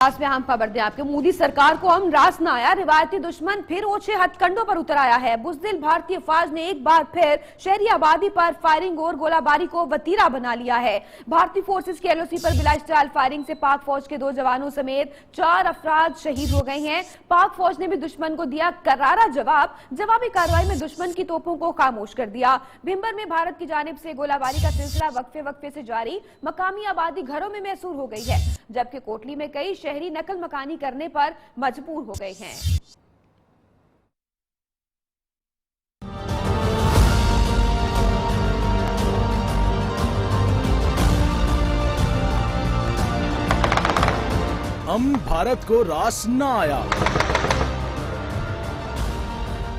में अहम खबर दें आपके। मोदी सरकार को रास न आया, रिवायती दुश्मन फिर ओछे हथकंडों पर उतर आया है। बुज़दिल भारतीय फौज ने एक बार फिर शहरी आबादी पर फायरिंग और गोलाबारी को वतीरा बना लिया है। भारतीय फोर्सेस की एलओसी पर बिला इश्तियाल फायरिंग से पाक फौज के 2 जवानों समेत 4 अफराद शहीद हो गए हैं। पाक फौज ने भी दुश्मन को दिया करारा जवाब। जवाबी कार्रवाई में दुश्मन की तोपों को खामोश कर दिया। भिंबर में भारत की जानिब से गोलाबारी का सिलसिला वक्फे से जारी। मकामी आबादी घरों में महसूर हो गई है, जबकि कोटली में कई शहरी नकल मकानी करने पर मजबूर हो गए हैं। भारत को रास न आया,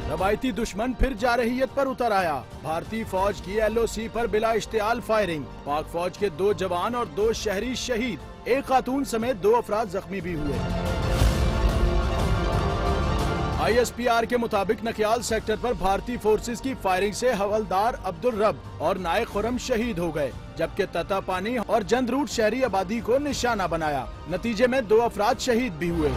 रवायती दुश्मन फिर जारहियत पर उतर आया। भारतीय फौज की एलओसी पर बिला इश्तियाल फायरिंग, पाक फौज के 2 जवान और 2 शहरी शहीद, एक खातून समेत 2 अफराद जख्मी भी हुए। आईएसपीआर के मुताबिक नकियाल सेक्टर पर भारतीय फोर्सेस की फायरिंग से हवलदार अब्दुल रब और नायक खुरम शहीद हो गए, जबकि तता पानी और जंदरूट शहरी आबादी को निशाना बनाया। नतीजे में 2 अफराद शहीद भी हुए।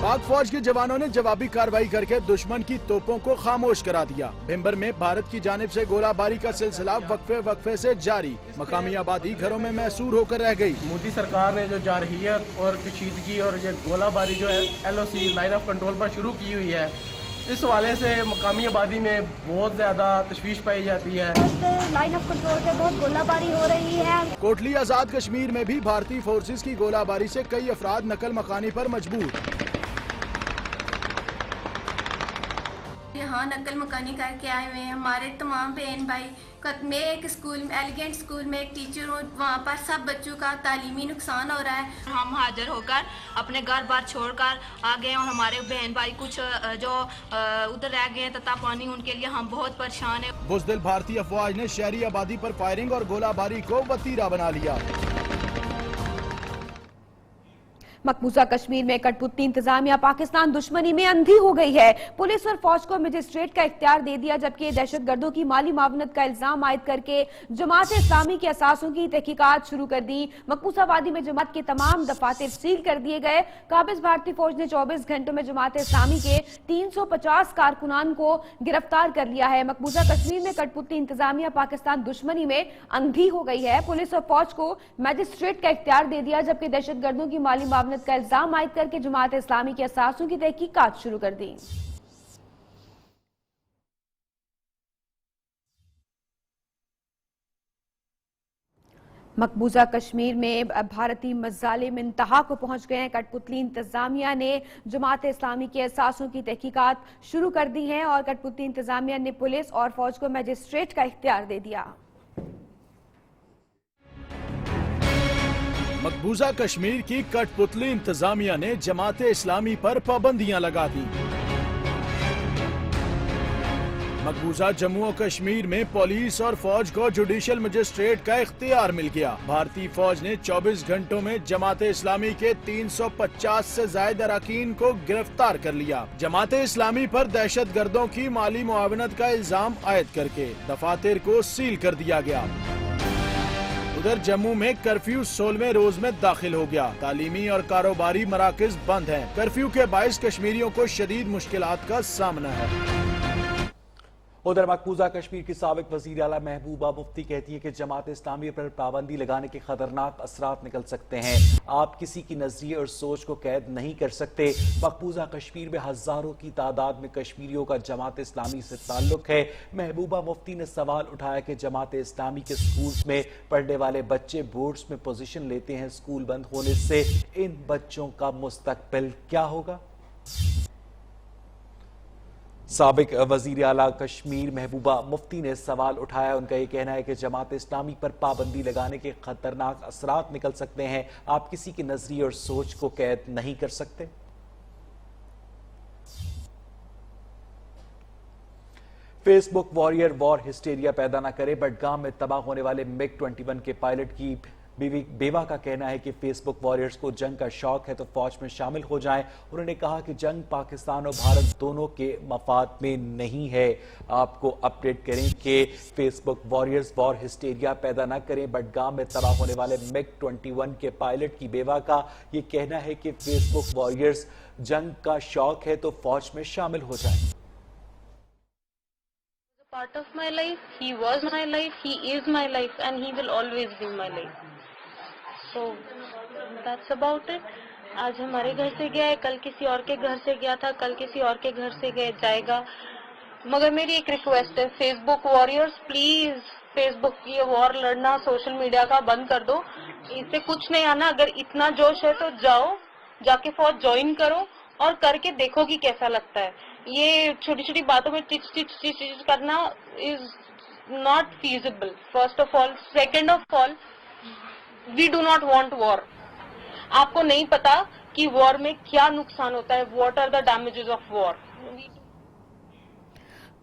पाक फौज के जवानों ने जवाबी कार्रवाई करके दुश्मन की तोपों को खामोश करा दिया। भिंबर में भारत की जानिब से गोलाबारी का सिलसिला वक्फे से जारी। मकामी आबादी घरों में महसूर होकर रह गई। मोदी सरकार ने जो जारहियत और कशीदगी और ये गोलाबारी जो है एलओसी लाइन ऑफ कंट्रोल पर शुरू की हुई है, इस हवाले से मकामी आबादी में बहुत ज्यादा तशवीश पाई जाती है। लाइन ऑफ कंट्रोल पे बहुत गोलाबारी हो रही है। कोटली आजाद कश्मीर में भी भारतीय फोर्सेस की गोलाबारी से कई अफराद नकल मकानी पर मजबूर। यहाँ नकल मकानी करके आए हुए हैं। हमारे तमाम बहन भाई, मैं एक स्कूल में एलिगेंट स्कूल में एक टीचर हूँ, वहाँ पर सब बच्चों का तालीमी नुकसान हो रहा है। हम हाजिर होकर अपने घर बार छोड़कर आ गए और हमारे बहन भाई कुछ जो उधर रह गए हैं तथा पानी, उनके लिए हम बहुत परेशान हैं। बुज़दिल भारतीय फौज ने शहरी आबादी पर फायरिंग और गोलाबारी को वतीरा बना लिया। मकबूजा कश्मीर में कठपुतली इंतजामिया पाकिस्तान दुश्मनी में अंधी हो गई है। पुलिस और फौज को मजिस्ट्रेट का इख्तियार दे दिया, जबकि दहशतगर्दों की माली मावनत का इल्जाम आयद करके जमात इस्लामी के असासों की तहकीकात शुरू कर दी। मकबूजा वादी में जमात के तमाम दफातर सील कर दिए गए। काबिज भारतीय फौज ने 24 घंटों में जमात इस्लामी के 350 कारकुनान को गिरफ्तार कर लिया है। मकबूजा कश्मीर में कठपुतली इंतजामिया पाकिस्तान दुश्मनी में अंधी हो गई है। पुलिस और फौज को मजिस्ट्रेट का इख्तियार दे दिया, जबकि दहशतगर्दों की माली मावनत का इल्जाम आयद करके जमात इस्लामी के असासों की तहकीकात शुरू कर दी। मकबूजा कश्मीर में भारतीय मज़ालिम इंतहा को पहुंच गए हैं। कठपुतली इंतजामिया ने जमात इस्लामी के असासों की तहकीकात शुरू कर दी हैं और कठपुतली इंतजामिया ने पुलिस और फौज को मजिस्ट्रेट का इख्तियार दे दिया। मकबूजा कश्मीर की कठपुतली इंतजामिया ने जमात इस्लामी पर पाबंदियां लगा दी। मकबूजा जम्मू और कश्मीर में पुलिस और फौज को जुडिशल मजिस्ट्रेट का इख्तियार मिल गया। भारतीय फौज ने 24 घंटों में जमात इस्लामी के 350 से ज्यादा अरकान को गिरफ्तार कर लिया। जमात इस्लामी पर दहशत गर्दों की माली मुआवनत का इल्जाम आयद करके दफातर को सील कर दिया गया। उधर जम्मू में कर्फ्यू 16वें रोज में दाखिल हो गया। तालीमी और कारोबारी मराकज बंद हैं। कर्फ्यू के बाइस कश्मीरियों को शदीद मुश्किलात का सामना है। उधर मकबूजा कश्मीर की साबिक वजीर आला महबूबा मुफ्ती कहती है कि जमात इस्लामी पर पाबंदी लगाने के खतरनाक असरात निकल सकते हैं। आप किसी की नजरिए और सोच को कैद नहीं कर सकते। मकबूजा कश्मीर में हजारों की तादाद में कश्मीरियों का जमात इस्लामी से ताल्लुक है। महबूबा मुफ्ती ने सवाल उठाया कि जमात इस्लामी के स्कूल्स में पढ़ने वाले बच्चे बोर्ड्स में पोजीशन लेते हैं, स्कूल बंद होने से इन बच्चों का मुस्तकबिल क्या होगा। साबिक वजीर आला कश्मीर महबूबा मुफ्ती ने सवाल उठाया। उनका ये कहना है कि जमात इस्लामी पर पाबंदी लगाने के खतरनाक असरात निकल सकते हैं। आप किसी की नजरिए और सोच को कैद नहीं कर सकते। फेसबुक वॉरियर वॉर हिस्टेरिया पैदा न करे। बडगाम में तबाह होने वाले मिग 21 के पायलट की बेवा का कहना है कि फेसबुक वॉरियर्स को जंग का शौक है तो फौज में शामिल हो जाएं। उन्होंने कहा कि जंग पाकिस्तान और भारत दोनों के मफाद में नहीं है। आपको अपडेट करें कि फेसबुक वॉरियर्स वॉर हिस्टेरिया पैदा न करें। बडगाम में तबाह होने वाले MiG-21 के पायलट की बेवा का ये कहना है कि फेसबुक वॉरियर्स जंग का शौक है तो फौज में शामिल हो जाएं। Part of my life, he was my life, he is my life, and he will always be my life. So that's about it. आज हमारे घर से गया है, कल किसी और के घर से गया था, कल किसी और के घर से जाएगा। मगर मेरी एक रिक्वेस्ट है, फेसबुक वॉरियर्स प्लीज फेसबुक की वॉर लड़ना सोशल मीडिया का बंद कर दो। इससे कुछ नहीं आना। अगर इतना जोश है तो जाओ, जाके फौज ज्वाइन करो और करके देखो कि कैसा लगता है। ये छोटी छोटी बातों में टिच करना is not feasible, first of all. Second of all, we do not want war. आपको नहीं पता कि वॉर में क्या नुकसान होता है, what are the damages of war.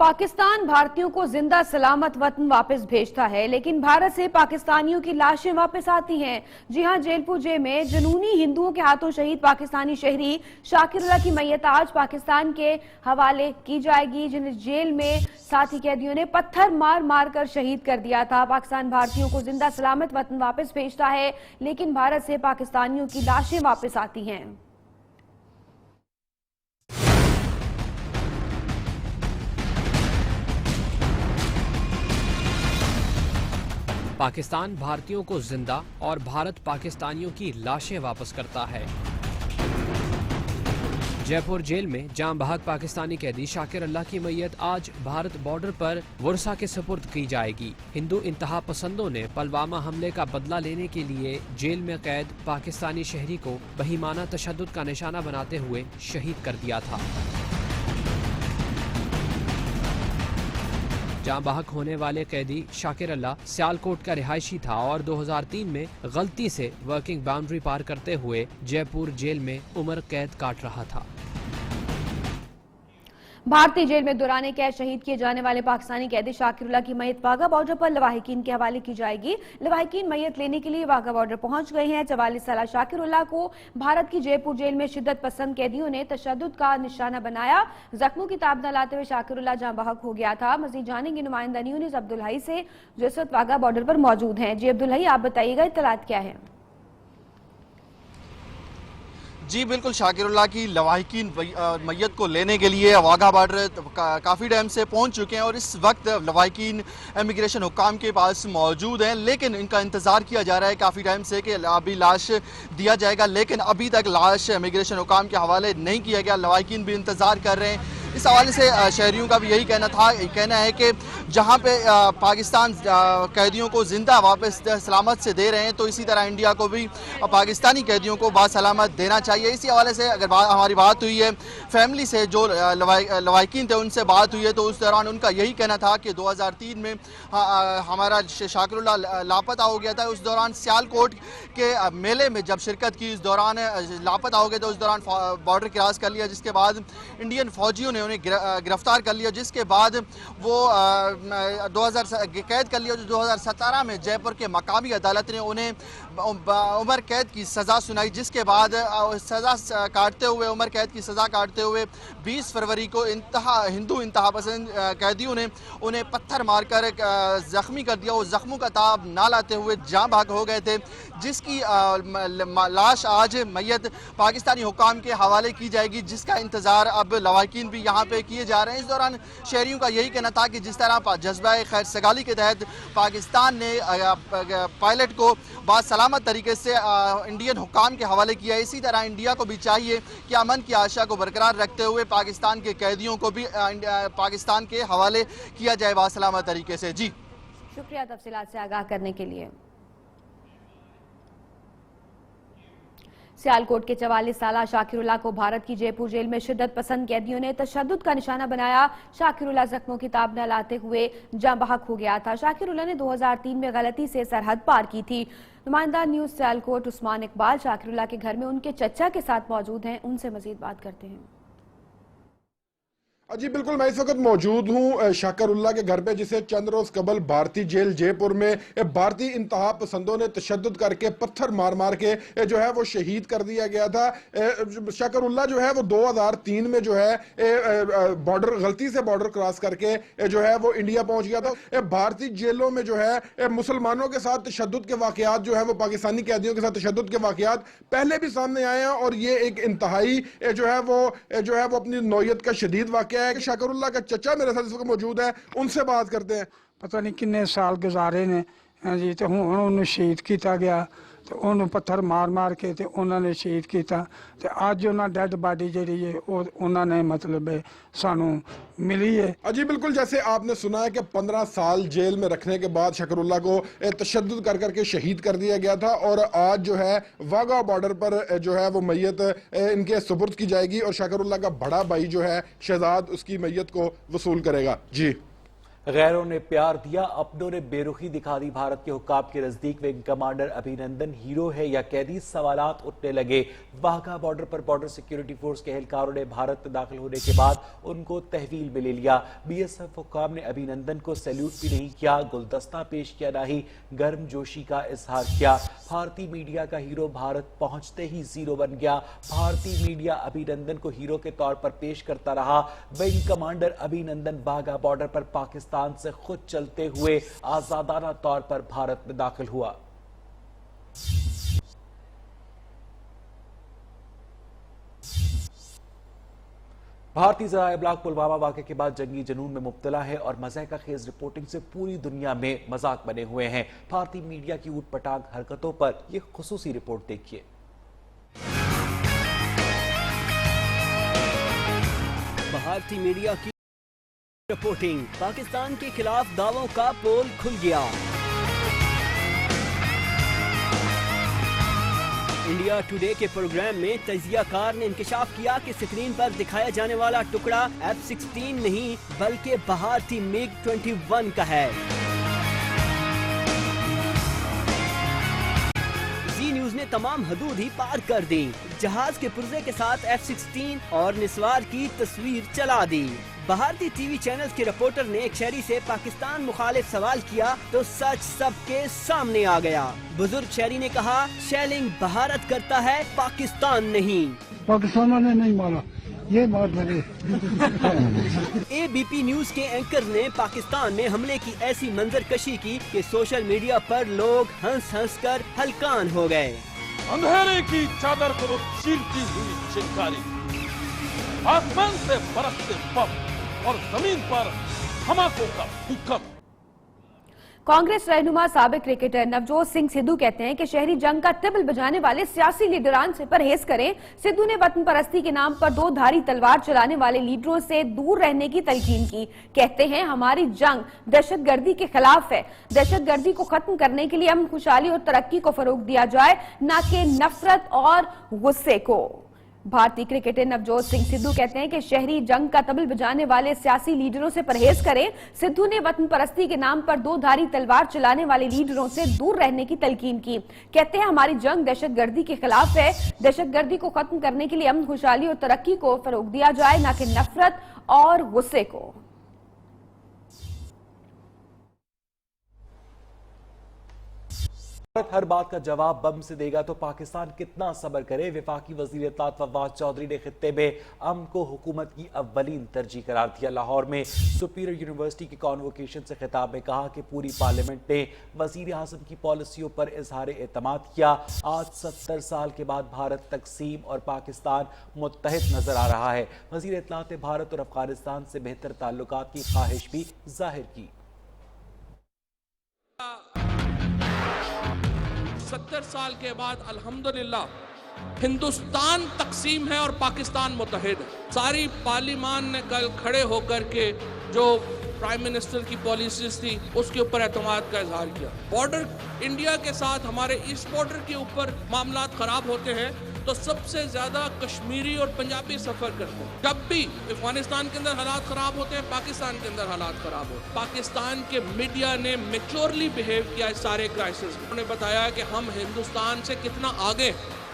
Pakistan भारतीयों को जिंदा सलामत वतन वापस भेजता है, लेकिन भारत से पाकिस्तानियों की लाशें वापस आती हैं। जी हां, जैलपुर जेल में जुनूनी हिंदुओं के हाथों शहीद पाकिस्तानी शहरी शाकिरुल्लाह की मैयत आज पाकिस्तान के हवाले की जाएगी, जिन्हें जेल में साथी कैदियों ने पत्थर मार मार कर शहीद कर दिया था। पाकिस्तान भारतीयों को जिंदा सलामत वतन वापस भेजता है, लेकिन भारत से पाकिस्तानियों की लाशें वापस आती हैं। पाकिस्तान भारतीयों को जिंदा और भारत पाकिस्तानियों की लाशें वापस करता है। जयपुर जेल में जाम बहक पाकिस्तानी कैदी शाकिरुल्लाह की मैयत आज भारत बॉर्डर पर वर्सा के सुपुर्द की जाएगी। हिंदू इंतहा पसंदों ने पुलवामा हमले का बदला लेने के लिए जेल में कैद पाकिस्तानी शहरी को बहीमाना तशद्दुद का निशाना बनाते हुए शहीद कर दिया था। जाम बहक होने वाले कैदी शाकिरुल्लाह सियालकोट का रिहायशी था और 2003 में गलती से वर्किंग बाउंड्री पार करते हुए जयपुर जेल में उम्र कैद काट रहा था। भारतीय जेल में दौरान कैद शहीद किए जाने वाले पाकिस्तानी कैदी शाकिरुल्लाह की मैयत वाघा बॉर्डर पर लवाहिकीन के हवाले की जाएगी। लवाहिकीन मैयत लेने के लिए वाघा बॉर्डर पहुंच गए हैं। 44 साल शाकिरुल्लाह को भारत की जयपुर जेल में शिद्दत पसंद कैदियों ने तशद्दुद का निशाना बनाया। जख्मों की ताब न लाते हुए शाकिरुल्लाह जाम बहक हो गया था। मजीद जानेंगे नुमाइंदा न्यूज़ अब्दुल हई से, जो इस वक्त वाघा बॉर्डर पर मौजूद हैं। जी अब्दुल हई, आप बताइएगा इत्तलात क्या है? जी बिल्कुल, शाकिरुल्लाह की लवाहिकीन मैयत को लेने के लिए वाघा बॉर्डर काफ़ी टाइम से पहुंच चुके हैं और इस वक्त लवाहिकीन इमिग्रेशन हुक्काम के पास मौजूद हैं, लेकिन इनका इंतज़ार किया जा रहा है काफ़ी टाइम से कि अभी लाश दिया जाएगा, लेकिन अभी तक लाश इमिग्रेशन हुक्काम के हवाले नहीं किया गया। लवाहिकीन भी इंतज़ार कर रहे हैं। इस हवाले से शहरियों का भी यही कहना है कि जहाँ पे पाकिस्तान कैदियों को जिंदा वापस सलामत से दे रहे हैं, तो इसी तरह इंडिया को भी पाकिस्तानी कैदियों को बासलामत देना चाहिए। इसी हवाले से अगर हमारी बात हुई है फैमिली से, जो लवाहिकीन थे उनसे बात हुई है, तो उस दौरान उनका यही कहना था कि 2003 में हमारा शाकिरुल्लाह लापता हो गया था। उस दौरान सियालकोट के मेले में जब शिरकत की, इस दौरान लापता हो गया था। उस दौरान बॉर्डर क्रॉस कर लिया, जिसके बाद इंडियन फौजियों ने उन्हें गिरफ्तार कर लिया, जिसके बाद वो 2000 कैद कर लिया। 2017 में जयपुर के मकामी अदालत ने उन्हें उम्र कैद की सज़ा सुनाई, जिसके बाद सज़ा काटते हुए उम्र कैद की सज़ा काटते हुए 20 फरवरी को हिंदू इंतहा पसंद कैदियों ने उन्हें पत्थर मारकर ज़ख्मी कर दिया। वो ज़ख्मों का ताब ना लाते हुए जाम बहक हो गए थे, जिसकी लाश आज मैयत पाकिस्तानी हुकाम के हवाले की जाएगी, जिसका इंतज़ार अब लवाहिकीन भी यहाँ पे किए जा रहे हैं। इस दौरान शहरियों का यही कहना था कि जिस तरह जज्बा खैर सगाली के तहत पाकिस्तान ने पायलट को बासलामत तरीके से इंडियन हुकाम के हवाले किया, इसी तरह इंडिया को भी चाहिए कि अमन की आशा को बरकरार रखते हुए पाकिस्तान के कैदियों को भी पाकिस्तान के हवाले किया जाए बासलामत तरीके से। जी शुक्रिया तफसीलात से आगाह करने के लिए। सियालकोट के 44 साल शाकिरुल्लाह को भारत की जयपुर जेल में शिद्दत पसंद कैदियों ने तशद्दुद का निशाना बनाया। शाकिरुल्लाह जख्मों की ताब न लाते हुए जाम बहक हो गया था। शाकिरुल्लाह ने 2003 में गलती से सरहद पार की थी। नुमाइंदा न्यूज़ सियालकोट उस्मान इकबाल शाकिरुल्लाह के घर में उनके चचा के साथ मौजूद हैं, उनसे मजीद बात करते हैं। जी बिल्कुल, मैं इस वक्त मौजूद हूँ शाकरुल्लाह के घर पे, जिसे चंद रोज कबल भारतीय जेल जयपुर में भारतीय इंतहा पसंदों ने तशद्दुद करके पत्थर मार मार के जो है वो शहीद कर दिया गया था। शाकरुल्लाह जो है वो 2003 में जो है बॉर्डर गलती से बॉर्डर क्रॉस करके जो है वो इंडिया पहुंच गया था। भारतीय जेलों में जो है मुसलमानों के साथ तशद्दुद के वाकयात जो है वो पाकिस्तानी कैदियों के साथ तशद्दुद के वाकयात पहले भी सामने आए हैं, और ये एक इंतहाई जो है वो अपनी नौयत का शदीद वाकया है। शाकरुल्लाह का चचा मेरे साथ इस वक्त मौजूद है, उनसे बात करते हैं। पता नहीं किन्ने साल गुजारे ने जी, तो हुण उन्हें शहीद किया गया, तो उन्होंने पत्थर मार मार के ते उन्होंने शहीद किया, तो अज उन्होंने डेड बॉडी जी है उन्होंने मतलब सानू मिली है। जी बिल्कुल, जैसे आपने सुना है कि 15 साल जेल में रखने के बाद शाकरुल्लाह को तशद्दुद कर करके शहीद कर दिया गया था, और आज जो है वाघा बॉर्डर पर जो है वो मैयत इनके सुपुर्द की जाएगी, और शाकरुल्लाह का बड़ा भाई जो है शहजाद उसकी मैयत को वसूल करेगा। जी, गैरों ने प्यार दिया, अपनों ने बेरुखी दिखा दी। भारत के हुक्काम के नजदीक विंग कमांडर अभिनंदन हीरो है या कैदी, सवालात उठने लगे। वाघा बॉर्डर पर बॉर्डर सिक्योरिटी फोर्स के एहलकारों ने भारत में दाखिल होने के बाद उनको तहवील में ले लिया। बीएसएफ हुक्काम ने अभिनंदन को सैल्यूट भी नहीं किया, गुलदस्ता पेश किया, ना ही गर्म जोशी का इजहार किया। भारतीय मीडिया का हीरो भारत पहुंचते ही जीरो बन गया। भारतीय मीडिया अभिनंदन को हीरो के तौर पर पेश करता रहा। Wing commander Abhinandan Wagah border पर पाकिस्तान से खुद चलते हुए आजादाना तौर पर भारत में दाखिल हुआ। भारतीय ज़राए इब्लाग पुलवामा वाक़े के बाद जंगी जुनून में मुब्तला है और मज़ाक़ खेज़ रिपोर्टिंग से पूरी दुनिया में मजाक बने हुए हैं। भारतीय मीडिया की ऊटपटांग हरकतों पर यह खुसूसी रिपोर्ट देखिए। भारतीय मीडिया की रिपोर्टिंग, पाकिस्तान के खिलाफ दावों का पोल खुल गया। इंडिया टुडे के प्रोग्राम में तजियाकार ने इंकशाफ किया कि स्क्रीन पर दिखाया जाने वाला टुकड़ा F-16 नहीं बल्कि भारतीय MiG-21 का है। जी न्यूज ने तमाम हदूद ही पार कर दी, जहाज के पुर्जे के साथ F-16 और निस्वार की तस्वीर चला दी। भारतीय टीवी चैनल्स के रिपोर्टर ने एक शहरी से पाकिस्तान मुखालिफ सवाल किया तो सच सबके सामने आ गया। बुजुर्ग शहरी ने कहा, शेलिंग भारत करता है, पाकिस्तान नहीं। पाकिस्तान ने नहीं मारा, ये बात है। एबीपी न्यूज के एंकर ने पाकिस्तान में हमले की ऐसी मंजरकशी की कि सोशल मीडिया पर लोग हंस हंस कर हलकान हो गए। अंधेरे की चादर को चीरती हुई चिंगारी, आसमान से बरसते बम और जमीन पर धमाकों का भूकंप। कांग्रेस रहनुमा साबिक क्रिकेटर नवजोत सिंह सिद्धू कहते हैं कि शहरी जंग का ट्रिबल बजाने वाले सियासी लीडरान से परहेज करें। सिद्धू ने वतन परस्ती के नाम पर 2 धारी तलवार चलाने वाले लीडरों से दूर रहने की तलकीन की। कहते हैं, हमारी जंग दहशतगर्दी के खिलाफ है। दहशतगर्दी को खत्म करने के लिए अमन, खुशहाली और तरक्की को फरोग दिया जाए, न कि नफरत और गुस्से को। भारतीय क्रिकेटर नवजोत सिंह सिद्धू कहते हैं कि शहरी जंग का तबल बजाने वाले सियासी लीडरों से परहेज करें। सिद्धू ने वतन परस्ती के नाम पर 2 धारी तलवार चलाने वाले लीडरों से दूर रहने की तलकीन की। कहते हैं, हमारी जंग दहशतगर्दी के खिलाफ है। दहशतगर्दी को खत्म करने के लिए अमन, खुशहाली और तरक्की को फरोग दिया जाए, न कि नफरत और गुस्से को। भारत हर बात का जवाब बम से देगा तो पाकिस्तान कितना सब्र करे। वफाकी वजीर इत्तलात फवाद चौधरी ने खित्ते में अमन को हुकूमत की अव्वलीन तरजीह करार दिया। लाहौर में सुपीरियर यूनिवर्सिटी के कॉन्वोकेशन से खिताब में कहा कि पूरी पार्लियामेंट ने वजीर आज़म की पॉलिसियों पर इजहार एतमाद किया। आज 70 साल के बाद भारत तकसीम और पाकिस्तान मुत्तहिद नजर आ रहा है। वजीर इत्तलात ने भारत और अफगानिस्तान से बेहतर ताल्लुकात की ख्वाहिश भी जाहिर की। 70 साल के बाद अल्हम्दुलिल्लाह हिंदुस्तान तकसीम है और पाकिस्तान मुत्तहिद है। सारी पार्लियामान ने कल खड़े होकर के जो प्राइम मिनिस्टर की पॉलिसीज थी उसके ऊपर एतमाद का इजहार किया। बॉर्डर इंडिया के साथ हमारे ईस्ट बॉर्डर के ऊपर मामलात खराब होते हैं तो सबसे ज्यादा कश्मीरी और पंजाबी सफर करते हैं। जब भी अफगानिस्तान के अंदर हालात खराब होते हैं, पाकिस्तान के अंदर हालात खराब होते हैं। पाकिस्तान के मीडिया ने मैच्योरली बिहेव किया इस सारे क्राइसिस में। उन्होंने बताया कि हम हिंदुस्तान से कितना आगे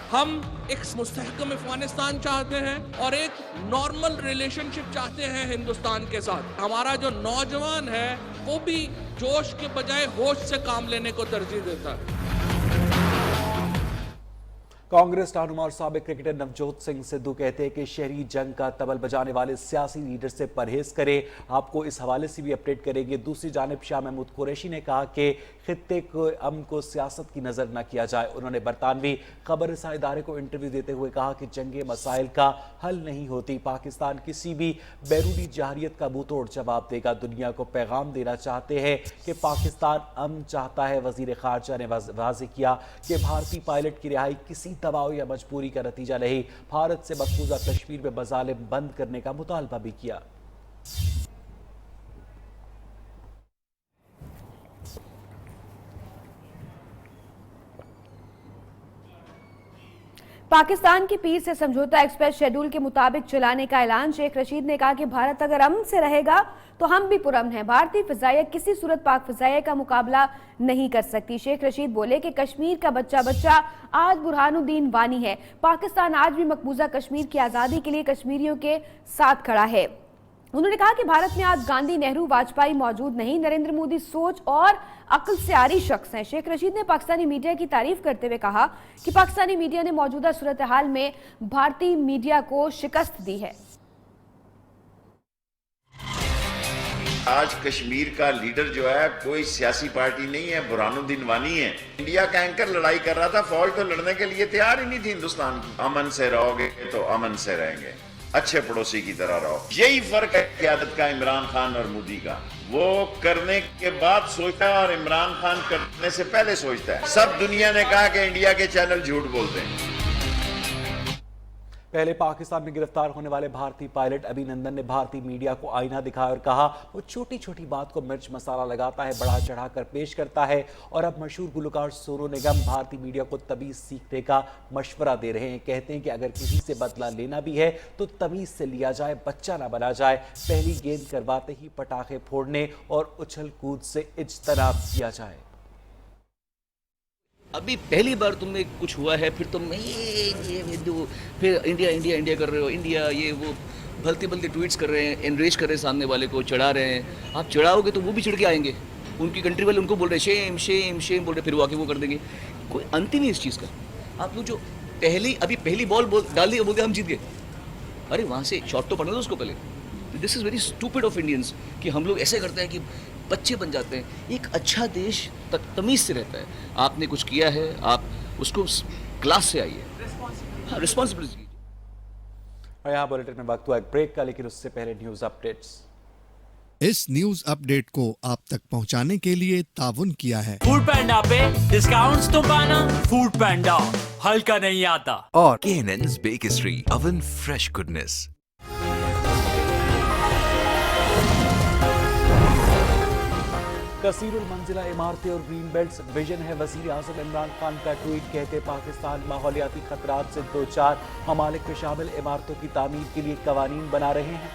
हम एक मुस्तहकम अफगानिस्तान चाहते हैं और एक नॉर्मल रिलेशनशिप चाहते हैं हिंदुस्तान के साथ। हमारा जो नौजवान है वो भी जोश के बजाय होश से काम लेने को तरजीह देता है। कांग्रेस रहनुमा और साबिक क्रिकेटर नवजोत सिंह सिद्धू कहते हैं कि शहरी जंग का तबल बजाने वाले सियासी लीडर से परहेज करें। आपको इस हवाले से भी अपडेट करेंगे। दूसरी जानिब शाह महमूद कुरैशी ने कहा कि खित्ते को अमन को सियासत की नजर न किया जाए। उन्होंने बरतानवी खबर रसां इदारे को इंटरव्यू देते हुए कहा कि जंगे मसाइल का हल नहीं होती। पाकिस्तान किसी भी बैरूनी जहरियत का मुंह तोड़ जवाब देगा। दुनिया को पैगाम देना चाहते हैं कि पाकिस्तान अमन चाहता है। वजीर खारजा ने वाज़ेह किया कि भारतीय पायलट की रिहाई किसी दबाव या मजबूरी का नतीजा नहीं। भारत से मकबूजा कश्मीर में मज़ालिम बंद करने का मुतालबा भी किया। पाकिस्तान की पीर से समझौता एक्सप्रेस शेड्यूल के मुताबिक चलाने का ऐलान। शेख रशीद ने कहा कि भारत अगर अमन से रहेगा तो हम भी पुरअमन हैं। भारतीय फिजाइया किसी सूरत पाक फिजाइया का मुकाबला नहीं कर सकती। शेख रशीद बोले कि कश्मीर का बच्चा बच्चा आज बुरहानुद्दीन वानी है। पाकिस्तान आज भी मकबूजा कश्मीर की आज़ादी के लिए कश्मीरियों के साथ खड़ा है। उन्होंने कहा कि भारत में आज गांधी, नेहरू, वाजपेयी मौजूद नहीं। नरेंद्र मोदी सोच और अक्ल से आरी शख्स हैं। शेख रशीद ने पाकिस्तानी मीडिया की तारीफ करते हुए कहा कि पाकिस्तानी मीडिया ने मौजूदा सूरत हाल में भारतीय मीडिया को शिकस्त दी है। आज कश्मीर का लीडर जो है कोई सियासी पार्टी नहीं है, बुरहानुद्दीन वानी है। इंडिया का एंकर लड़ाई कर रहा था, फौज तो लड़ने के लिए तैयार ही नहीं थी हिंदुस्तान की। अमन से रहोगे तो अमन से रहेंगे, अच्छे पड़ोसी की तरह रहो। यही फर्क है क़यादत का इमरान खान और मोदी का। वो करने के बाद सोचता है और इमरान खान करने से पहले सोचता है। सब दुनिया ने कहा कि इंडिया के चैनल झूठ बोलते हैं। पहले पाकिस्तान में गिरफ्तार होने वाले भारतीय पायलट अभिनंदन ने भारतीय मीडिया को आईना दिखाया और कहा वो छोटी छोटी बात को मिर्च मसाला लगाता है, बढ़ा चढ़ा कर पेश करता है। और अब मशहूर गुलकार सोनू निगम भारतीय मीडिया को तमीज सीखने का मशवरा दे रहे हैं। कहते हैं कि अगर किसी से बदला लेना भी है तो तमीज से लिया जाए, बच्चा ना बना जाए। पहली गेंद करवाते ही पटाखे फोड़ने और उछल कूद से इज्तनाब किया जाए। अभी पहली बार तुम्हें कुछ हुआ है, फिर तुम ये हिंदू, फिर इंडिया इंडिया इंडिया कर रहे हो, इंडिया ये वो भलती भलती ट्वीट्स कर रहे हैं, एनरेज कर रहे हैं, सामने वाले को चढ़ा रहे हैं। आप चढ़ाओगे तो वो भी चढ़ के आएंगे। उनकी कंट्री वाले उनको बोल रहे हैं शेम शेम शेम बोल रहे, फिर वो आके वो कर देंगे। कोई अंत ही नहीं इस चीज़ का। आप लोग जो पहली बॉल डाल दी, बोलते हम जीत गए। अरे वहाँ से शॉट तो पढ़ना दो उसको पहले। This is very stupid of Indians कि हम लोग ऐसे करते हैं कि बच्चे बन जाते हैं। एक अच्छा देश तमीज़ से रहता है। आपने कुछ किया है, आप उसको क्लास से आइए, रिस्पॉन्सिबिलिटी। और यहाँ बुलेटिन में वक्त हुआ एक ब्रेक का, लेकिन उससे पहले न्यूज़ अपडेट्स। इस न्यूज अपडेट को आप तक पहुंचाने के लिए ताउन किया है फूड पैंडा पे डिस्काउंट्स तो पाना। फूड पैंडा हल्का नहीं आता। और K&N's bakery oven fresh goodness. कसीरुल मंजिला इमारतें और ग्रीन बेल्ट्स विजन है वजीर आज़म इमरान खान का ट्वीट। कहते पाकिस्तान माहौलियाती खतरात से दो चार ममालिक में शामिल इमारतों की तामीर के लिए कवानीन बना रहे हैं।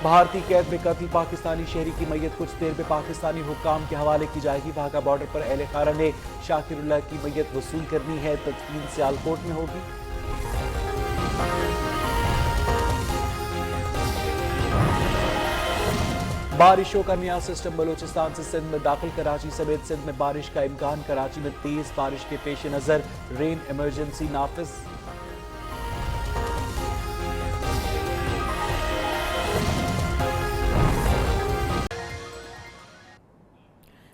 भारतीय कैद में कत्ल पाकिस्तानी शहरी की मैयत कुछ देर में पाकिस्तानी हुक्काम के हवाले की जाएगी। वाघा बॉर्डर पर अहले खाना ने शाकिरुल्लाह की मैयत वसूल करनी है, तदफीन सियालकोट में होगी। बारिशों का नया सिस्टम बलूचिस्तान से सिंध में दाखिल। कराची समेत सिंध में बारिश का इम्कान। कराची में तेज बारिश के पेश नजर रेन इमरजेंसी नाफिज।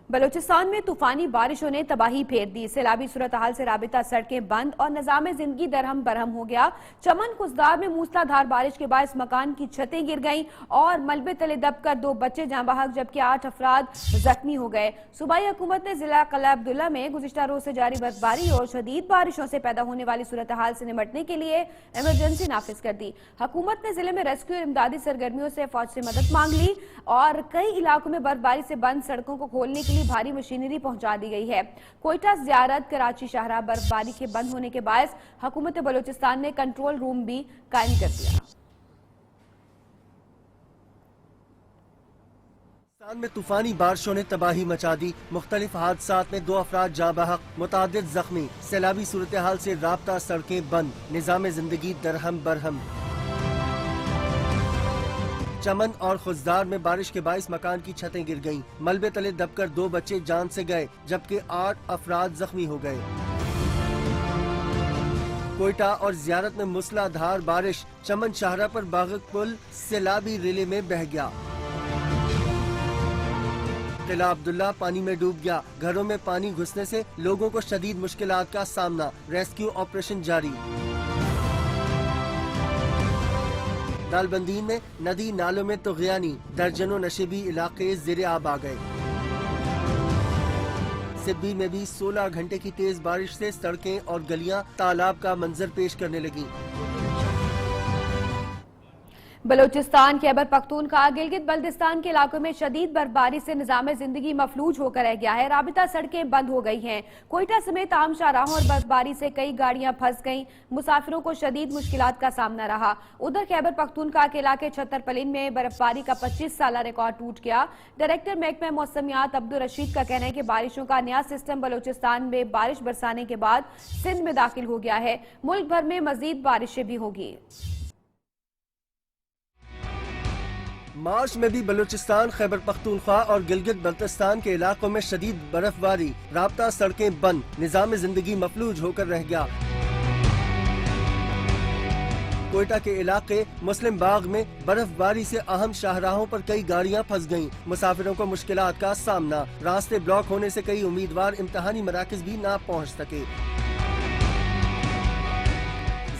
बलूचिस्तान में तूफानी बारिशों ने तबाही फेर दी। सैलाबी सूरत हाल से राबिता सड़कें बंद और निजाम जिंदगी दरहम बरहम हो गया। चमन कुसदार में मूसलाधार बारिश के बायस मकान की छतें गिर गईं और मलबे तले दबकर 2 बच्चे जाँ बहक जबकि 8 अफराद जख्मी हो गए। सूबाई हुकूमत ने जिला कला अब्दुल्ला में गुज़िश्ता रोज से जारी बर्फबारी और शदीद बारिशों से पैदा होने वाली सूरत हाल से निपटने के लिए इमरजेंसी नाफिज कर दी। हुकूमत ने जिले में रेस्क्यू और इमदादी सरगर्मियों से फौज से मदद मांग ली और कई इलाकों में बर्फबारी से बंद सड़कों को खोलने के लिए भारी मशीनरी पहुंचा दी गई है। कोयटा ज़ियारत कराची शाहरा बर्फबारी के बंद होने के बायस हुकूमत बलूचिस्तान ने कंट्रोल रूम भी कायम कर दिया। میں طوفانی بارشوں نے تباہی مچا دی، مختلف حادثات میں 2 افراد جاں بحق، متعدد زخمی، سیلابی صورتحال سے رابطہ سڑکیں بند، نظام زندگی درہم برہم۔ چمن اور خزدار میں بارش کے باعث مکان کی چھتیں گر گئیں، ملبے تلے دب کر 2 بچے جان سے گئے جبکہ 8 افراد زخمی ہو گئے۔ کوئٹہ اور زیارت میں موسلا دھار بارش، چمن شاہراہ پر باغک پل سیلابی ریلے میں بہہ گیا۔ قلعہ عبداللہ پانی میں ڈوب گیا، گھروں میں پانی گھسنے سے لوگوں کو شدید مشکلات کا سامنا، ریسکیو آپریشن جاری۔ دالبندین میں ندی نالوں میں طغیانی، درجنوں نشیبی علاقے زیر آب آ گئے۔ سبی میں بھی 16 گھنٹے کی تیز بارش سے سڑکیں اور گلیاں تالاب کا منظر پیش کرنے لگیں۔ بلوچستان خیبر پختونخوا گلگت بلتستان کے علاقوں میں شدید برفباری سے نظام زندگی مفلوج ہو کر رہ گیا ہے، رابطہ سڑکیں بند ہو گئی ہیں۔ کوئٹہ سمیت عام شاہراہوں اور برفباری سے کئی گاڑیاں پھنس گئیں، مسافروں کو شدید مشکلات کا سامنا رہا۔ ادھر خیبر پختونخوا کے علاقے چھترپلین میں برفباری کا 25 سالہ ریکارڈ ٹوٹ گیا۔ ڈائریکٹر محکمہ موسمیات عبدالرشید کا کہنا ہے کہ بارشوں کا نیا سسٹم بلوچستان میں بارش برسانے کے بعد سندھ میں داخل ہو گیا ہے، ملک بھر میں مزید بارشیں بھی ہوگی۔ مارچ میں بھی بلوچستان، خیبر پختونخوا اور گلگت بلتستان کے علاقوں میں شدید برف باری، رابطہ سڑکیں بند، نظام زندگی مفلوج ہو کر رہ گیا۔ کوئٹہ کے علاقے مسلم باغ میں برف باری سے اہم شاہراہوں پر کئی گاڑیاں پھنس گئیں، مسافروں کو مشکلات کا سامنا، راستے بلاک ہونے سے کئی امیدوار امتحانی مراکز بھی نہ پہنچ سکے۔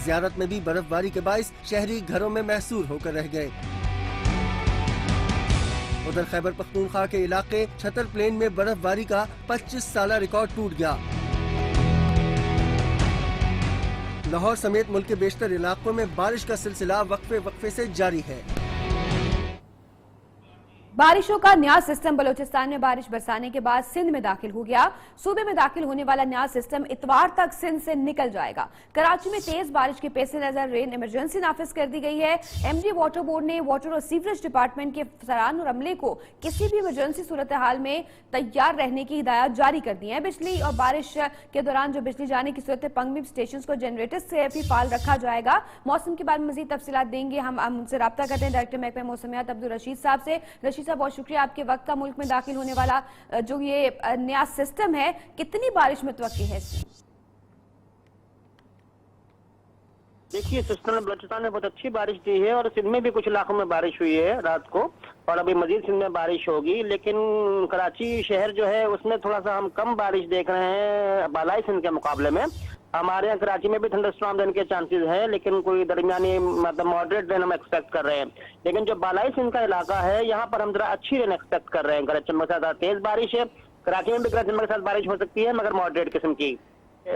زیارت میں بھی برف باری کے باعث شہری گھروں میں محصور ہو کر رہ گئے۔ ادھر خیبر پختونخوا کے علاقے چھتر پلین میں برف باری کا 25 سالہ ریکارڈ ٹوٹ گیا۔ لاہور سمیت ملک کے بیشتر علاقوں میں بارش کا سلسلہ وقفے سے جاری ہے۔ بارشوں کا نیا سسٹم بلوچستان میں بارش برسانے کے بعد سندھ میں داخل ہو گیا۔ صوبے میں داخل ہونے والا نیا سسٹم اتوار تک سندھ سے نکل جائے گا۔ کراچی میں تیز بارش کے پیش نظر رین ایمرجنسی نافذ کر دی گئی ہے۔ ایم ڈی واٹر بورڈ نے واٹر اور سیوریج ڈپارٹمنٹ کے افسران اور عملے کو کسی بھی ایمرجنسی صورتحال میں تیار رہنے کی ہدایات جاری کر دی ہیں۔ بجلی اور بارش کے دوران جو بجلی جانے کی صورت پنگنگ اسٹیشنز کو جنریٹر سے بھی فعال رکھا جائے گا۔ موسم کے بارے میں مزید تفصیلات دیں گے ہم ان سے رابطہ کرتے ہیں ڈائریکٹر محکمہ موسمیات عبدالرشید صاحب سے۔ رشید صاحب بہت شکریہ آپ کے وقت کا۔ ملک میں داخل ہونے والا جو یہ نیا سسٹم ہے، کتنی بارش متوقع ہے اس میں؟ دیکھیے سسٹم میں بلوچستان میں بہت اچھی بارش دی ہے اور سندھ میں بھی کچھ علاقوں میں بارش ہوئی ہے رات کو، اور ابھی مزید سندھ میں بارش ہوگی، لیکن کراچی شہر جو ہے اس میں تھوڑا سا ہم کم بارش دیکھ رہے ہیں بالائی سندھ کے مقابلے میں۔ ہمارے یہاں کراچی میں بھی تھنڈر اسٹارم رہنے کے چانسز ہیں، لیکن کوئی درمیانی مطلب ماڈریٹ رین ہم ایکسپیکٹ کر رہے ہیں۔ لیکن جو بالائی سندھ کا علاقہ ہے یہاں پر ہم ذرا اچھی رین ایکسپیکٹ کر رہے ہیں۔ کراچی میں ساتھ تیز بارش ہے، کراچی میں بھی کراچی کے ساتھ بارش ہو سکتی ہے مگر ماڈریٹ قسم کی۔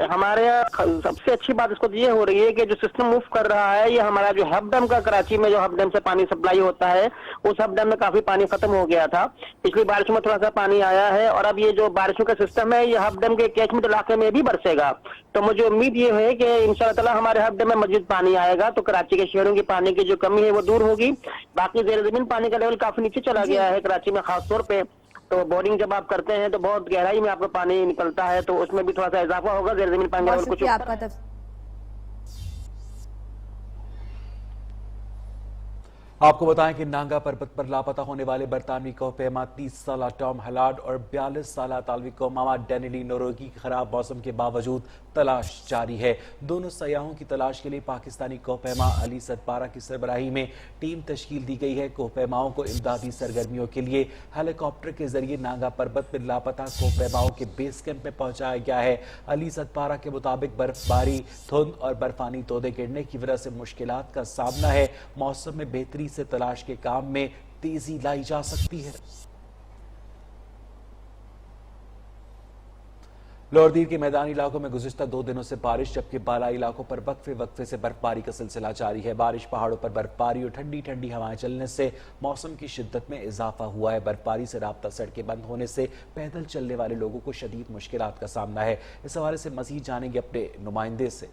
ہمارے یہاں سب سے اچھی بات اس کو یہ ہو رہی ہے کہ جو سسٹم موو کر رہا ہے یہ ہمارا جو ہب ڈیم کا کراچی میں جو ہب ڈیم سے پانی سپلائی ہوتا ہے اس ہب ڈیم میں کافی پانی ختم ہو گیا تھا، پچھلی بارشوں میں تھوڑا سا پانی آیا ہے، اور اب یہ جو بارشوں کا سسٹم ہے یہ ہب ڈیم کے کیچمنٹ علاقے میں بھی برسے گا، تو مجھے امید یہ ہے کہ انشاءاللہ تعالی ہمارے ہب ڈیم میں مزید پانی آئے گا تو کراچی کے شہروں کی پانی کی جو کمی ہے وہ دور ہوگی۔ باقی زیر زمین پانی کا لیول کافی نیچے چلا گیا ہے کراچی میں خاص طور پہ، تو بورنگ جب آپ کرتے ہیں تو بہت گہرائی میں آپ کو پانی نکلتا ہے تو اس میں بھی تھوڑا سا اضافہ ہوگا، زیر زمین پانی لیول کچھ۔ آپ کو بتائیں کہ نانگا پربت پر لاپتہ ہونے والے برطانوی کوہ-پیما 30 سالہ ٹام ہلارڈ اور 42 سالہ اطالوی کوہ-پیما ڈینیلی نوروگی کی خراب موسم کے باوجود تلاش جاری ہے۔ دونوں سیاحوں کی تلاش کے لیے پاکستانی کوہ-پیما علی ستپارہ کی سربراہی میں ٹیم تشکیل دی گئی ہے۔ کوہ-پیماؤں کو امدادی سرگرمیوں کے لیے ہیلی کاپٹر کے ذریعے نانگا پربت پر لاپتہ کوہ-پیماؤں کے بیس کیمپ میں پہنچایا گیا ہے۔ علی ستپارہ کے مطابق برف باری، دھند اور برفانی تودے گرنے کی وجہ سے مشکلات کا سامنا ہے۔ موسم میں بہتری سے تلاش کے کام میں تیزی لائی جا سکتی ہے۔ لاہور دیر کے میدانی علاقوں میں گزشتہ 2 دنوں سے بارش، جبکہ بالائی علاقوں پر وقفے سے برفباری کا سلسلہ جاری ہے۔ بارش، پہاڑوں پر برفباری اور ٹھنڈی ٹھنڈی ہوائیں چلنے سے موسم کی شدت میں اضافہ ہوا ہے۔ برفباری سے رابطہ سڑکیں بند ہونے سے پیدل چلنے والے لوگوں کو شدید مشکلات کا سامنا ہے۔ اس حوالے سے مزید جانیں گے اپنے نمائندے سے۔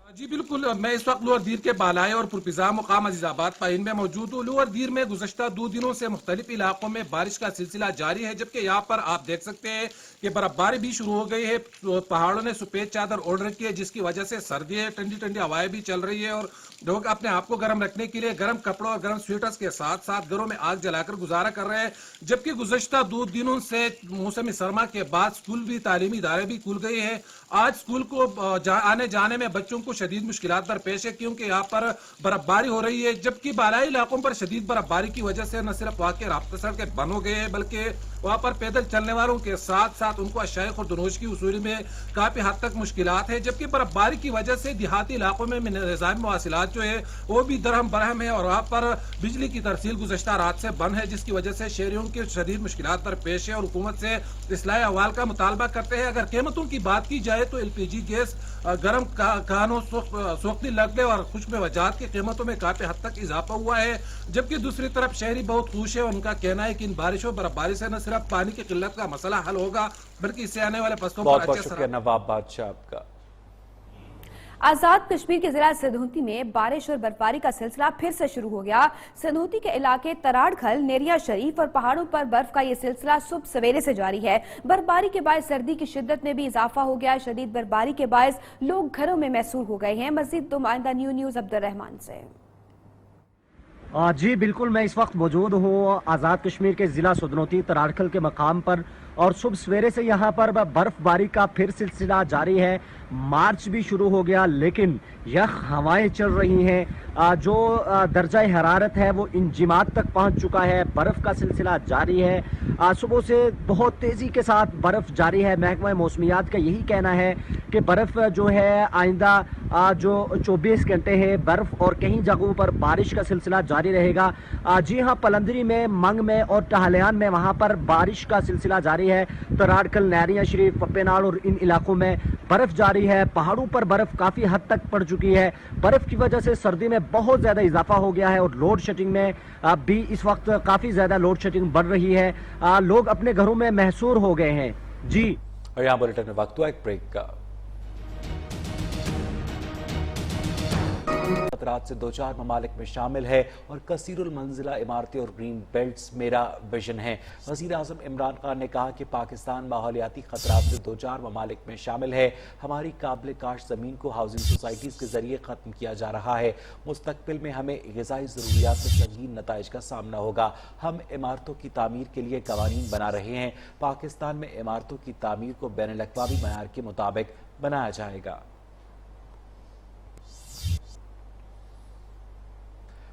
जी बिल्कुल, मैं इस वक्त लोअर दीर के बालाए और पुरपिजा मुकाम अजीजाबाद पाइन में मौजूद हूँ। लोअर दीर में गुज़श्ता 2 दिनों से मुख्तलिफ इलाकों में बारिश का सिलसिला जारी है, जबकि यहाँ पर आप देख सकते हैं कि बर्फबारी भी शुरू हो गई है। पहाड़ों ने सफेद चादर ओढ़ रखी है, जिसकी वजह से सर्दी है, ठंडी ठंडी हवाएं भी चल रही है और लोग अपने आप को गर्म रखने के लिए गर्म कपड़ों और गर्म स्वेटर्स के साथ साथ घरों में आग जलाकर गुजारा कर रहे हैं। जबकि गुज़श्ता 2 दिनों से मौसमी सरमा के बाद स्कूल भी, तालीमी इदारे भी खुल गए हैं। आज स्कूल को आने जाने में बच्चों को शदीद मुश्किलात दरपेश है, क्योंकि यहाँ पर बर्फबारी हो रही है। जबकि बालाई इलाकों पर शदीद बर्फबारी की वजह से न सिर्फ वहाँ के रास्ते सड़कें बंद हो गए हैं, बल्कि वहाँ पर पैदल चलने वालों के साथ साथ उनको अशाए खुर्दनोश की उसूली में काफी हद तक मुश्किलात है। जबकि बर्फबारी की वजह से देहाती इलाकों में निज़ाम मवासिलात जो है वो भी दरहम बरहम है और वहाँ पर बिजली की तरसील गुज़श्ता रात से बंद है, जिसकी वजह से शहरियों की शदीद मुश्किलात दरपेश है और हुकूमत से इस्लाह अहवाल का मुतालबा करते हैं। अगर कीमतों की बात की जाए तो LPG गैस, गर्म खानों, सोख्ती लकड़े और खुश्क वजात की कीमतों में काफी हद तक इजाफा हुआ है। जबकि दूसरी तरफ शहरी बहुत खुश है। उनका कहना है कि इन बारिशों बर्फबारी से न सिर्फ पानी की किल्लत का मसला हल होगा, बल्कि इससे आने वाले फसलों पर बहुत शुक्रिया नवाब बादशाह आपका। आजाद कश्मीर के जिला सिंधूती में बारिश और बर्फबारी का सिलसिला फिर से शुरू हो गया। सिंधूती के इलाके तराड़खल, नेरिया शरीफ और पहाड़ों पर बर्फ का ये सिलसिला सुबह सवेरे से जारी है। बर्फबारी के बायस सर्दी की शिद्दत में भी इजाफा हो गया। शदीद बर्फबारी के बायस लोग घरों में महसूर हो गए हैं। मजीद नुमाइंदा न्यूज़ अब्दुल रहमान से। जी बिल्कुल, मैं इस वक्त मौजूद हूँ आज़ाद कश्मीर के ज़िला सुदनौती तराड़खल के मकाम पर और सुबह सवेरे से यहाँ पर बर्फबारी का फिर सिलसिला जारी है। मार्च भी शुरू हो गया, लेकिन यह हवाएं चल रही हैं। जो दर्जा हरारत है वो इंजिमात तक पहुँच चुका है। बर्फ़ का सिलसिला जारी है। सुबह से बहुत तेज़ी के साथ बर्फ़ जारी है। महकमा मौसमियात का यही कहना है कि बर्फ़ जो है आइंदा जो 24 घंटे है बर्फ़ और कई जगहों पर बारिश का सिलसिला जारी रहेगा। जी हाँ, पलंदरी में, मंग में और टहलियान में वहाँ पर बारिश का सिलसिला जारी है। तराड़खल, नैरिया शरीफ, पप्पेनाड़ और इन इलाकों में बर्फ़ जारी है। पहाड़ों पर बर्फ़ काफ़ी हद तक पड़ चुकी है। बर्फ़ की वजह से सर्दी में बहुत ज़्यादा इजाफा हो गया है और लोड शेडिंग में भी इस वक्त काफ़ी ज़्यादा लोड शेडिंग बढ़ रही है। लोग अपने घरों में महसूर हो गए हैं। जी, और यहाँ बुलेटिन में वक्त हुआ एक ब्रेक का। खतरात से 2-4 ममालिक में शामिल है और कसीरुल मंजिला इमारतें और ग्रीन बेल्ट्स मेरा विजन है। वज़ीर आज़म इमरान खान ने कहा कि पाकिस्तान माहौलियाती खतरात से 2-4 ममालिक में शामिल है। हमारी काबिल काश्त ज़मीन को हाउसिंग सोसाइटीज़ के ज़रिए ख़त्म किया जा रहा है। मुस्तक़बिल में हमें ग़िज़ाई ज़रूरियात से संगीन नताइज का सामना होगा। हम इमारतों की तामीर के लिए कवानीन बना रहे हैं। पाकिस्तान में इमारतों की तामीर को बैनुल-अक़वामी मयार के मुताबिक बनाया जाएगा।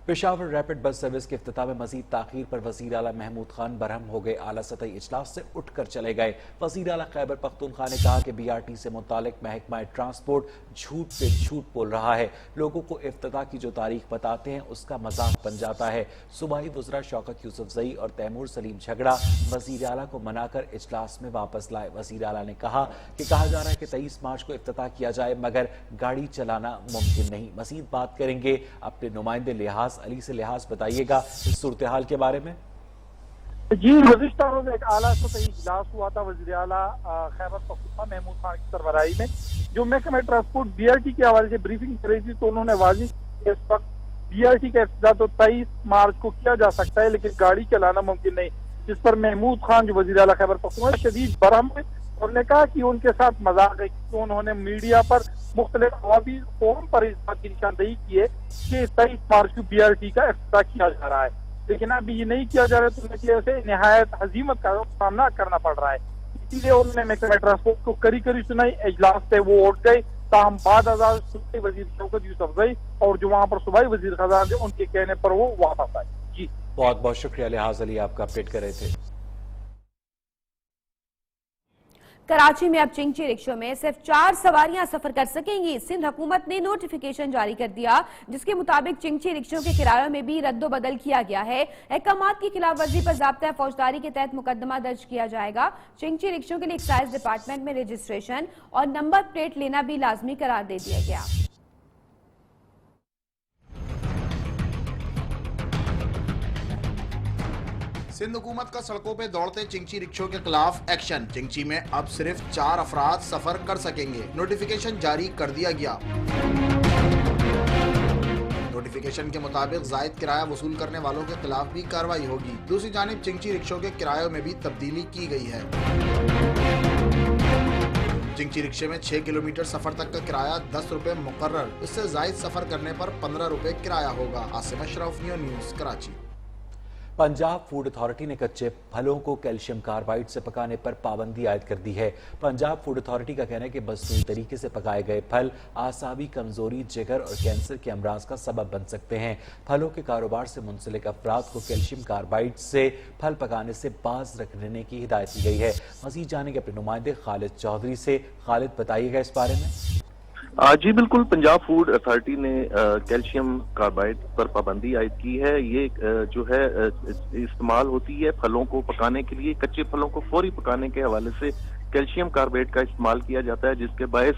पेशावर रैपिड बस सर्विस के इफ्तिताह में मजीद ताखीर पर वज़ीर आला महमूद खान बरहम हो गए। आला सतही इजलास से उठकर चले गए। वज़ीर आला खैबर पख्तूनख्वा ने कहा कि BRT से मुतालिक महकमा ट्रांसपोर्ट झूठ पे झूठ बोल रहा है। लोगों को इफ्तिताह की जो तारीख बताते हैं उसका मजाक बन जाता है। सूबाई वज़रा शौकत यूसुफजई और तैमूर सलीम झगड़ा वज़ीर आला को मनाकर इजलास में वापस लाए। वज़ीर आला ने कहा कि कहा जा रहा है कि 23 मार्च को इफ्तिताह किया जाए, मगर गाड़ी चलाना मुमकिन नहीं। मजीद बात करेंगे अपने नुमाइंदे लिहाज अली से। लिहाज बताइएगा इस सूरत हाल के बारे में। जी, गुज़िश्ता रोज एक आला सतही इजलास हुआ था वज़ीर आला खैबर पख्तूनख्वा महमूद खान की सरबराही में, जो महकमा ट्रांसपोर्ट BRT के हवाले से ब्रीफिंग कर रही थी। तो उन्होंने वाज़ेह किया इस वक्त BRT का इफ्तिताह तो 23 मार्च को किया जा सकता है, लेकिन गाड़ी चलाना मुमकिन नहीं। जिस पर महमूद खान जो वज़ीर आला खैबर पख्तूनख्वा शदीद बरहम है। उन्होंने कहा कि उनके साथ मजाक है, क्योंकि उन्होंने मीडिया पर मुख्तलिफ अवामी फोरम पर इस बात की निशानदेही की है कि 23 मार्च को BRT का इफ्तिताह किया जा रहा है, लेकिन अभी ये नहीं किया जा रहा है। तो नतीजे से निहायत हजीमत का सामना करना पड़ रहा है। इसीलिए उन्होंने महकमा ट्रांसपोर्ट को करी करी सुनाई। इजलास से वो उठ गए। ताहम बाद सूबाई वज़ीर शौकत यूसुफजई और जो वहाँ पर सूबाई वज़ीर खजाना थे, उनके कहने पर वो वापस आए। जी, बहुत बहुत शुक्रिया लिहाज अली, आपका अपडेट कर रहे थे। कराची में अब चिंची रिक्शों में सिर्फ 4 सवारियां सफर कर सकेंगी। सिंध हुकूमत ने नोटिफिकेशन जारी कर दिया, जिसके मुताबिक चिंची रिक्शों के किरायों में भी रद्दोबदल किया गया है। अहकामात की खिलाफ वर्जी पर ज़ाब्ता फौजदारी के तहत मुकदमा दर्ज किया जाएगा। चिंची रिक्शों के लिए एक्साइज डिपार्टमेंट में रजिस्ट्रेशन और नंबर प्लेट लेना भी लाजमी करार दे दिया गया। सिंध हुकूमत का सड़कों पे दौड़ते चिंची रिक्शों के खिलाफ एक्शन। चिंची में अब सिर्फ 4 अफराद सफर कर सकेंगे। नोटिफिकेशन जारी कर दिया गया। नोटिफिकेशन के मुताबिक जायद किराया वसूल करने वालों के खिलाफ भी कार्रवाई होगी। दूसरी जानिब चिंची रिक्शों के किरायों में भी तब्दीली की गई है। चिंची रिक्शे में 6 किलोमीटर सफर तक का किराया 10 रुपए मुकर्रर, इससे जायद सफर करने पर 15 रुपए किराया होगा। Asim Ashraf, news, Karachi. Punjab food authority ने कच्चे फलों को कैल्शियम कार्बाइड से पकाने पर पाबंदी आयद कर दी है। पंजाब फूड अथॉरिटी का कहना है कि मसनूई तरीके से पकाए गए फल आसाबी कमजोरी, जिगर और कैंसर के अमराज का सबब बन सकते हैं। फलों के कारोबार से मुंसलिक अफराद को कैल्शियम कार्बाइड से फल पकाने से बाज रखने की हिदायत की गई है। मज़ीद जानेंगे अपने नुमाइंदे खालिद चौधरी से। खालिद, बताइएगा इस बारे में। जी बिल्कुल, पंजाब फूड अथॉरिटी ने कैल्शियम कार्बाइड पर पाबंदी आयद की है। ये जो है इस्तेमाल होती है फलों को पकाने के लिए। कच्चे फलों को फौरी पकाने के हवाले से कैल्शियम कार्बाइड का इस्तेमाल किया जाता है, जिसके बायस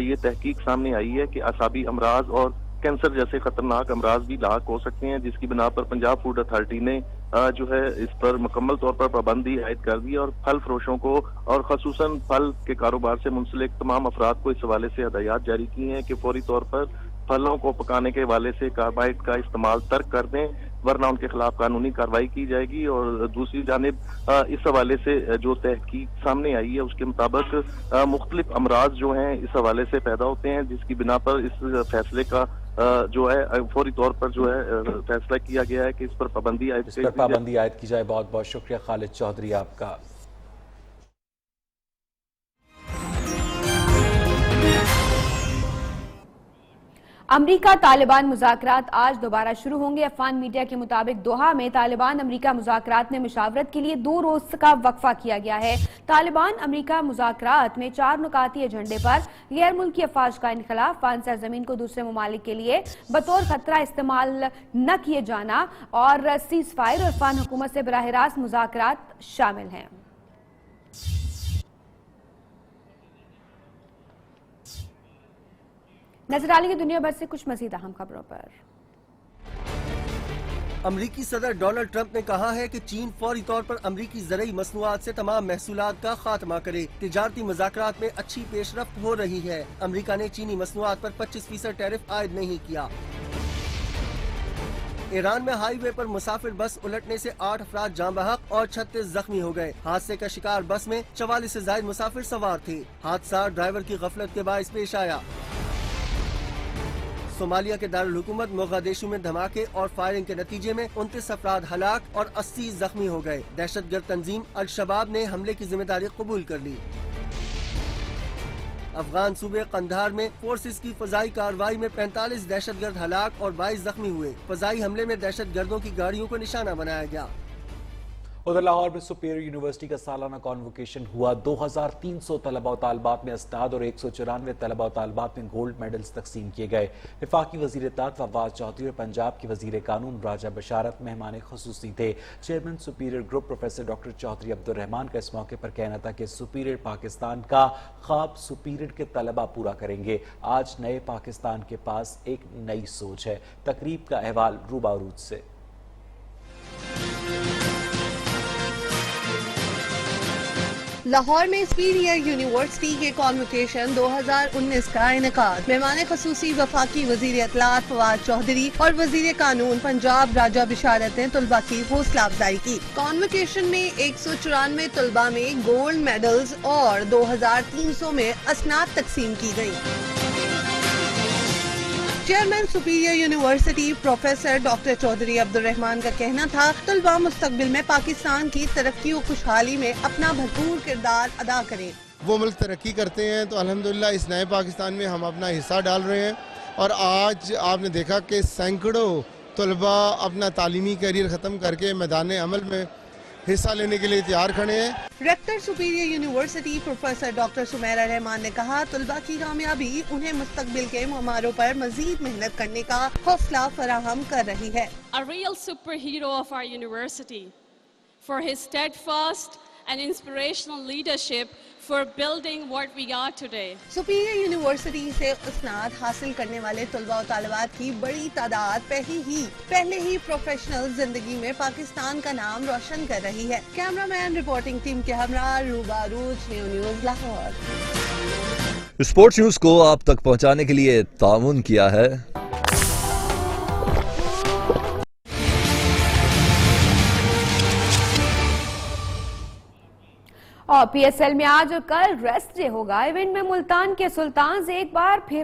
ये तहकीक सामने आई है कि आसाबी अमराज और कैंसर जैसे खतरनाक अमराज भी लाक हो सकते हैं, जिसकी बिना पर पंजाब फूड अथॉरिटी ने जो है इस पर मुकम्मल तौर पर पाबंदी आयद कर दी और फल फरोशों को और खसूसन फल के कारोबार से मुंसलिक तमाम अफराद को इस हवाले से हदायत जारी की हैं कि फौरी तौर पर फलों को पकाने के हवाले से कार्बाइड का इस्तेमाल तर्क कर दें, वरना उनके खिलाफ कानूनी कार्रवाई की जाएगी। और दूसरी जानिब इस हवाले से जो तहकीक सामने आई है उसके मुताबिक मुख्तलिफ अमराज जो हैं इस हवाले से पैदा होते हैं, जिसकी बिना पर इस फैसले का जो है फौरी तौर पर जो है फैसला किया गया है कि इस पर पाबंदी आयद की जाए। बहुत बहुत शुक्रिया खालिद चौधरी आपका। अमरीका तालिबान मुज़ाकरात आज दोबारा शुरू होंगे। अफगान मीडिया के मुताबिक दोहा में तालिबान अमरीका मुज़ाकरात में मुशावरत के लिए 2 रोज का वक्फा किया गया है। तालिबान अमरीका मुज़ाकरात में 4 नुकाती एजेंडे पर गैर मुल्की अफवाज का इनखला, अफगान सरजमीन को दूसरे ममालिक के लिए बतौर खतरा इस्तेमाल न किए जाना और सीज फायर और अफगान हुकूमत से बराह रास्त मुज़ाकरात शामिल हैं। नजर डालेंगे दुनिया भर से कुछ मजीद अहम खबरों पर। अमरीकी सदर डोनाल्ड ट्रंप ने कहा है कि चीन फौरी तौर पर अमरीकी ज़रई मसनूआत से तमाम महसूलात का खात्मा करे। तिजारती मुज़ाकरात में अच्छी पेशरफ्त हो रही है। अमरीका ने चीनी मसनूआत पर 25% टैरिफ आयद नहीं किया। ईरान में हाईवे पर मुसाफिर बस उलटने से 8 अफराद जान बहक और 36 जख्मी हो गए। हादसे का शिकार बस में 44 से ज्यादा मुसाफिर सवार थे। हादसा ड्राइवर की गफलत के बायस पेश आया। सोमालिया के दारुल हुकूमत मोगादिशु में धमाके और फायरिंग के नतीजे में 29 अफराद हलाक और 80 जख्मी हो गए। दहशतगर्द तंजीम अल शबाब ने हमले की जिम्मेदारी कबूल कर ली। अफगान सूबे कंधार में फोर्सेस की फजाई कार्रवाई में 45 दहशतगर्द हलाक और 22 जख्मी हुए। फजाई हमले में दहशतगर्दों की गाड़ियों को निशाना बनाया गया। उधर लाहौर में सुपीरियर यूनिवर्सिटी का सालाना कॉन्वोकेशन हुआ। 2300 तलबा और तालबात में अस्ताद और 194 तलबा और तालबात में गोल्ड मेडल्स तकसीम किए गए। वफाकी वजीर इत्तलात फवाद चौधरी और पंजाब के वजीर कानून राजा बशारत मेहमान खुसूसी थे। Chairman Superior Group professor doctor Chaudhry Abdul Rahman का इस मौके पर कहना था कि सुपीरियर पाकिस्तान का ख्वाब सुपीरियर के तलबा पूरा करेंगे। आज नए पाकिस्तान के पास एक नई सोच है। तकरीब का अहवाल रूबारूद से। लाहौर में सुपीरियर यूनिवर्सिटी के कॉन्वोकेशन 2019 का इनेकाद। मेहमान खसूसी वफाकी वजीर इत्तलात फवाद चौधरी और वजीर कानून पंजाब राजा बिशारत ने तलबा की हौसला अफजाई की। कॉन्वोकेशन में 194 तलबा में गोल्ड मेडल्स और 2300 में असनाद तकसीम की गयी। Chairman Superior University professor doctor Chaudhry Abdul Rahman का कहना था तलबा मुस्तकबिल में पाकिस्तान की तरक्की और खुशहाली में अपना भरपूर किरदार अदा करें। वो मुल्क तरक्की करते हैं तो अल्हम्दुलिल्लाह इस नए पाकिस्तान में हम अपना हिस्सा डाल रहे हैं। और आज आपने देखा कि सैकड़ों तलबा अपना तालीमी करियर ख़त्म करके मैदान अमल में हिस्सा लेने के लिए तैयार खड़े हैं। Rector Superior University professor doctor Sumaira Rahman ने कहा तलबा की कामयाबी उन्हें मुस्तकबिल के मुमारों पर मजीद मेहनत करने का हौसला फराहम कर रही है। A real superhero of our university for his steadfast and inspirational leadership for building what we are today. Superior university से उसनाद हासिल करने वाले तलबा और तालिबात की बड़ी तादाद पहले ही प्रोफेशनल जिंदगी में पाकिस्तान का नाम रोशन कर रही है। कैमरामैन रिपोर्टिंग टीम के हमरा रूबारूज न्यूज़ लाहौर। स्पोर्ट्स न्यूज को आप तक पहुंचाने के लिए ताउन किया है और PSL में आज और कल रेस्ट डे होगा। इवेंट में मुल्तान के सुल्तान एक बार फिर